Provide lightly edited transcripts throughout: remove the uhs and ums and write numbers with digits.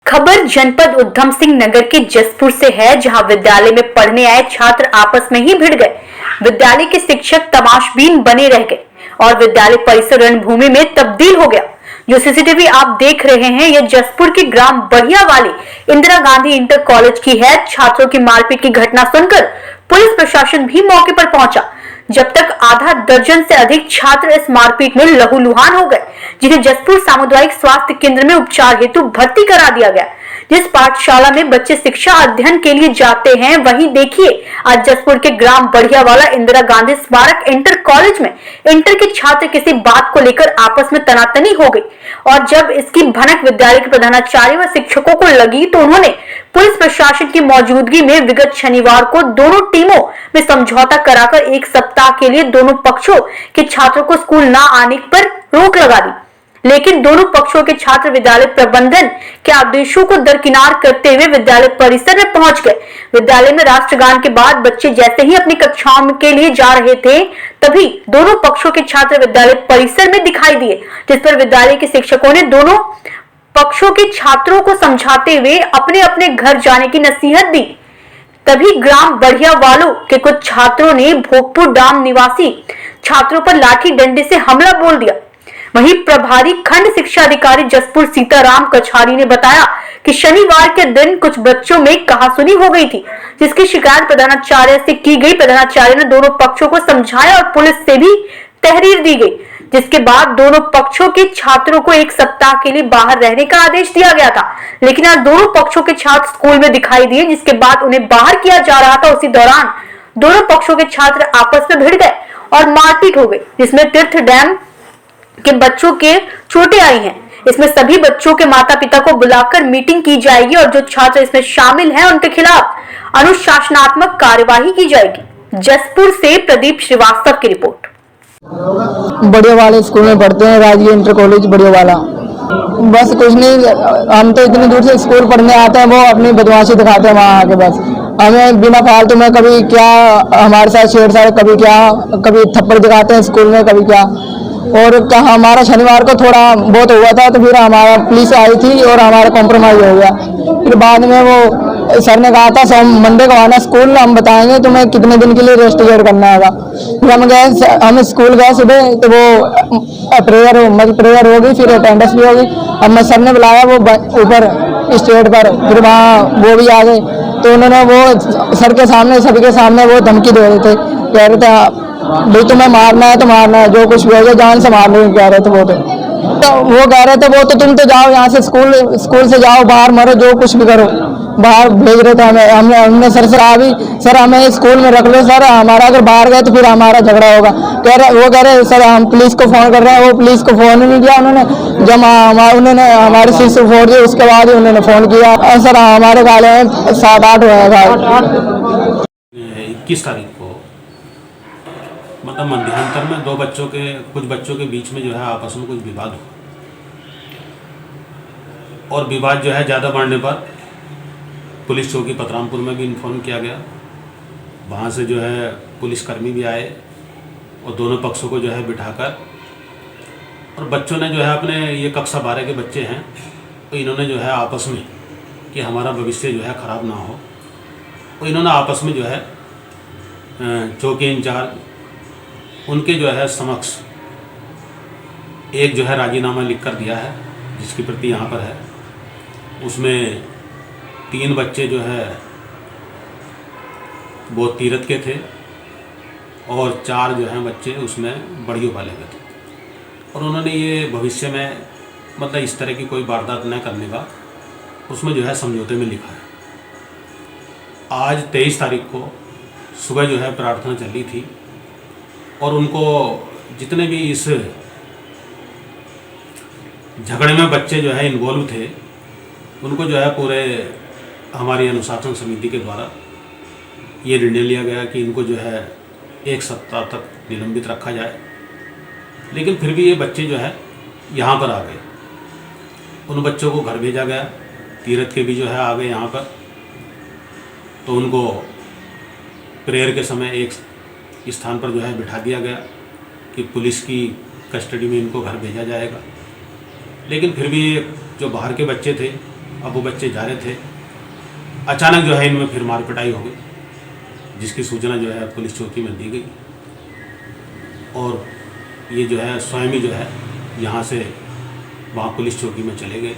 खबर जनपद उधम सिंह नगर के जसपुर से है, जहां विद्यालय में पढ़ने आए छात्र आपस में ही भिड़ गए। विद्यालय के शिक्षक तमाशबीन बने रह गए और विद्यालय परिसर रणभूमि में तब्दील हो गया। जो सीसीटीवी आप देख रहे हैं, यह जसपुर के ग्राम बढ़िया वाली इंदिरा गांधी इंटर कॉलेज की है। छात्रों की मारपीट की घटना सुनकर पुलिस प्रशासन भी मौके पर पहुंचा। जब तक आधा दर्जन से अधिक छात्र इस मारपीट में लहूलुहान हो गए, जिन्हें जसपुर सामुदायिक स्वास्थ्य केंद्र में उपचार हेतु भर्ती करा दिया गया। जिस पाठशाला में बच्चे शिक्षा अध्ययन के लिए जाते हैं, वहीं देखिए आज जसपुर के ग्राम बढ़ियावाला इंदिरा गांधी स्मारक इंटर कॉलेज में इंटर के छात्र किसी बात को लेकर आपस में तनातनी हो गई और जब इसकी भनक विद्यालय के प्रधानाचार्य व शिक्षकों को लगी तो उन्होंने पुलिस प्रशासन की मौजूदगी में विगत शनिवार को दोनों टीमों में समझौता कराकर एक सप्ताह के लिए दोनों पक्षों के छात्रों को स्कूल न आने पर रोक लगा दी। लेकिन दोनों पक्षों के छात्र विद्यालय प्रबंधन के आदेशों को दरकिनार करते हुए विद्यालय परिसर में पहुंच गए। विद्यालय में राष्ट्रगान के बाद बच्चे जैसे ही अपनी कक्षाओं के लिए जा रहे थे, तभी दोनों पक्षों के छात्र विद्यालय परिसर में दिखाई दिए, जिस पर विद्यालय के शिक्षकों ने दोनों पक्षों के छात्रों को समझाते हुए अपने अपने घर जाने की नसीहत दी। तभी ग्राम बढ़िया वालों के कुछ छात्रों ने भोगपुर डाम निवासी छात्रों पर लाठी डंडे से हमला बोल दिया। वहीं प्रभारी खंड शिक्षा अधिकारी जसपुर सीताराम कछारी ने बताया कि शनिवार के दिन कुछ बच्चों में कहासुनी हो गई थी, जिसकी शिकायत प्रधानाचार्य से की गई। प्रधानाचार्य ने दोनों पक्षों को समझाया और पुलिस से भी तहरीर दी गई, जिसके बाद दोनों पक्षों के छात्रों को एक सप्ताह के लिए बाहर रहने का आदेश दिया गया था। लेकिन आज दोनों पक्षों के छात्र स्कूल में दिखाई दिए, जिसके बाद उन्हें बाहर किया जा रहा था। उसी दौरान दोनों पक्षों के छात्र आपस में भिड़ गए और मारपीट हो गई, जिसमें तीर्थ डैम के बच्चों के चोटें आई हैं। इसमें सभी बच्चों के माता पिता को बुलाकर मीटिंग की जाएगी और जो छात्र इसमें शामिल हैं उनके खिलाफ अनुशासनात्मक कार्यवाही की जाएगी। जसपुर से प्रदीप श्रीवास्तव की रिपोर्ट। बढ़िया वाले स्कूल में पढ़ते हैं, राजकीय इंटर कॉलेज बढ़िया वाला। बस कुछ नहीं, हम तो इतनी दूर से स्कूल पढ़ने आते हैं, वो अपनी बदमाशी दिखाते हैं वहाँ आके। बस हमें बिना फालतू में कभी क्या हमारे साथ छेड़छाड़, कभी थप्पड़ दिखाते हैं स्कूल में, कभी क्या। और हमारा शनिवार को थोड़ा बहुत हुआ था, तो फिर हमारा पुलिस आई थी और हमारा कॉम्प्रोमाइज हो गया। फिर बाद में वो सर ने कहा था मंडे को आना स्कूल, हम बताएंगे तुम्हें कितने दिन के लिए रेस्टिकेट करना होगा। फिर हम स्कूल गए सुबह, तो वो प्रेयर होगी, फिर अटेंडेंस भी होगी। अब सर ने बुलाया वो ऊपर स्टेज पर, फिर वहाँ वो भी आ गए, तो उन्होंने वो सर के सामने, सभी के सामने वो धमकी दे रहे थे, कह रहे थे भाई तुम्हें मारना है तो मारना है, जो कुछ भी हो जान से मारने को कह रहे थे। वो कह रहे थे वो तो तुम तो जाओ यहाँ से, स्कूल से जाओ, बाहर मरो, जो कुछ भी करो, बाहर भेज रहे थे हमें। हमने सर से कहा भी सर हमें स्कूल में रख लो सर, हमारा अगर बाहर गए तो फिर हमारा झगड़ा होगा। वो कह रहे सर हम पुलिस को फोन कर रहे हैं। वो पुलिस को फोन ही नहीं किया उन्होंने, जब उन्होंने हमारी सीट से फोन दी उसके बाद ही उन्होंने फोन किया। सर हमारे गाले में 7-8 हुए। 21 तारीख को मतलब मध्यांतर में कुछ बच्चों के बीच में जो है आपस में कुछ विवाद हुआ, और विवाद जो है ज़्यादा बढ़ने पर पुलिस चौकी पतरामपुर में भी इन्फॉर्म किया गया। वहाँ से जो है पुलिसकर्मी भी आए और दोनों पक्षों को जो है बिठाकर, और बच्चों ने जो है अपने, ये कक्षा 12 के बच्चे हैं, तो इन्होंने जो है आपस में कि हमारा भविष्य जो है ख़राब ना हो, तो इन्होंने आपस में जो है चौकी इंचार्ज उनके जो है समक्ष एक जो है राजीनामा लिख कर दिया है, जिसकी प्रति यहाँ पर है। उसमें 3 बच्चे जो है वो तीरथ के थे और 4 जो हैं बच्चे उसमें बढ़ियों वाले के थे, और उन्होंने ये भविष्य में मतलब इस तरह की कोई वारदात न करने का उसमें जो है समझौते में लिखा है। आज 23 तारीख को सुबह जो है प्रार्थना चली थी, और उनको जितने भी इस झगड़े में बच्चे जो है इन्वॉल्व थे, उनको जो है पूरे हमारी अनुशासन समिति के द्वारा ये निर्णय लिया गया कि इनको जो है 1 सप्ताह तक निलंबित रखा जाए। लेकिन फिर भी ये बच्चे जो है यहाँ पर आ गए, उन बच्चों को घर भेजा गया। तीरथ के भी जो है आ गए यहाँ पर, तो उनको प्रेयर के समय एक स्थान पर जो है बिठा दिया गया कि पुलिस की कस्टडी में इनको घर भेजा जाएगा। लेकिन फिर भी जो बाहर के बच्चे थे अब वो बच्चे जा रहे थे, अचानक जो है इनमें फिर मार पिटाई हो गई, जिसकी सूचना जो है पुलिस चौकी में दी गई और ये जो है स्वयं ही जो है यहाँ से वहाँ पुलिस चौकी में चले गए।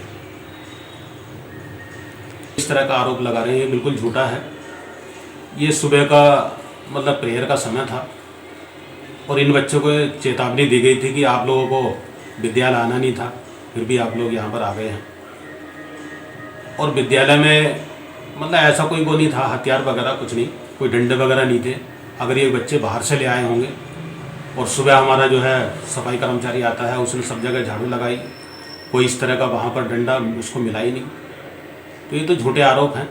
इस तरह का आरोप लगा रहे हैं, ये बिल्कुल झूठा है। ये सुबह का मतलब प्रेयर का समय था और इन बच्चों को चेतावनी दी गई थी कि आप लोगों को विद्यालय आना नहीं था, फिर भी आप लोग यहाँ पर आ गए हैं। और विद्यालय में मतलब ऐसा कोई वो नहीं था, हथियार वगैरह कुछ नहीं, कोई डंडे वगैरह नहीं थे। अगर ये बच्चे बाहर से ले आए होंगे और सुबह हमारा जो है सफाई कर्मचारी आता है, उसने सब जगह झाड़ू लगाई, कोई इस तरह का वहाँ पर डंडा उसको मिला ही नहीं। तो ये तो झूठे आरोप हैं।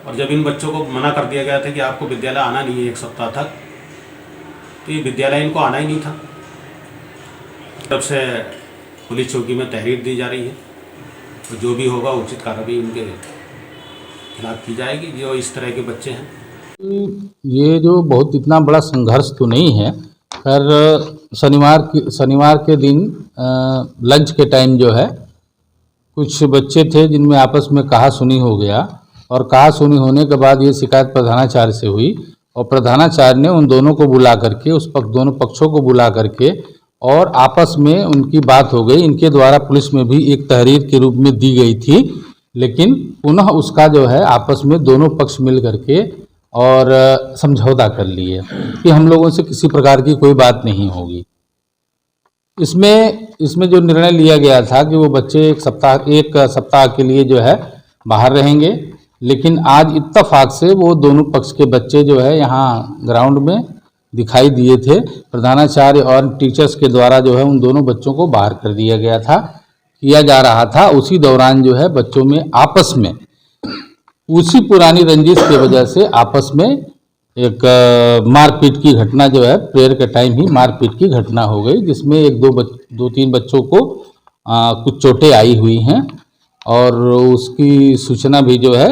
और जब इन बच्चों को मना कर दिया गया था कि आपको विद्यालय आना नहीं है 1 सप्ताह तक, तो ये विद्यालय इनको आना ही नहीं था। तब से पुलिस चौकी में तहरीर दी जा रही है, तो जो भी होगा उचित कार्रवाई इनके खिलाफ की जाएगी जो इस तरह के बच्चे हैं। ये जो बहुत इतना बड़ा संघर्ष तो नहीं है, पर शनिवार के दिन लंच के टाइम जो है कुछ बच्चे थे जिनमें आपस में कहा सुनी हो गया और कहा सुनी होने के बाद ये शिकायत प्रधानाचार्य से हुई और प्रधानाचार्य ने उन दोनों को बुला करके दोनों पक्षों को बुला करके और आपस में उनकी बात हो गई। इनके द्वारा पुलिस में भी एक तहरीर के रूप में दी गई थी, लेकिन पुनः उसका जो है आपस में दोनों पक्ष मिल करके और समझौता कर लिए कि हम लोगों से किसी प्रकार की कोई बात नहीं होगी। इसमें जो निर्णय लिया गया था कि वो बच्चे एक सप्ताह के लिए जो है बाहर रहेंगे, लेकिन आज इत्तफाक से वो दोनों पक्ष के बच्चे जो है यहाँ ग्राउंड में दिखाई दिए थे। प्रधानाचार्य और टीचर्स के द्वारा जो है उन दोनों बच्चों को बाहर कर दिया गया था, किया जा रहा था। उसी दौरान जो है बच्चों में आपस में उसी पुरानी रंजिश की वजह से आपस में एक मारपीट की घटना जो है प्रेयर के टाइम ही मारपीट की घटना हो गई, जिसमें दो तीन बच्चों को कुछ चोटें आई हुई हैं और उसकी सूचना भी जो है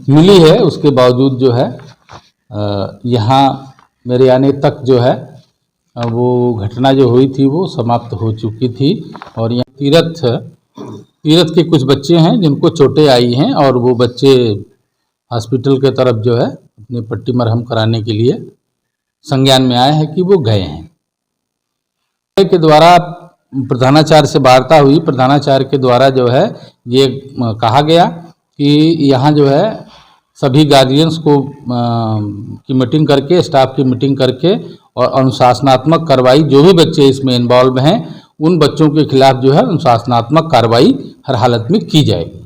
मिली है। उसके बावजूद जो है यहाँ मेरे आने तक जो है वो घटना जो हुई थी वो समाप्त हो चुकी थी। और यहाँ तीरथ के कुछ बच्चे हैं जिनको चोटें आई हैं और वो बच्चे हॉस्पिटल के तरफ जो है अपनी पट्टी मरहम कराने के लिए संज्ञान में आए हैं कि वो गए हैं। के द्वारा प्रधानाचार्य से वार्ता हुई, प्रधानाचार्य के द्वारा जो है ये कहा गया कि यहाँ जो है सभी गार्जियंस को की मीटिंग करके, स्टाफ की मीटिंग करके और अनुशासनात्मक कार्रवाई, जो भी बच्चे इसमें इन्वॉल्व हैं उन बच्चों के खिलाफ जो है अनुशासनात्मक कार्रवाई हर हालत में की जाएगी।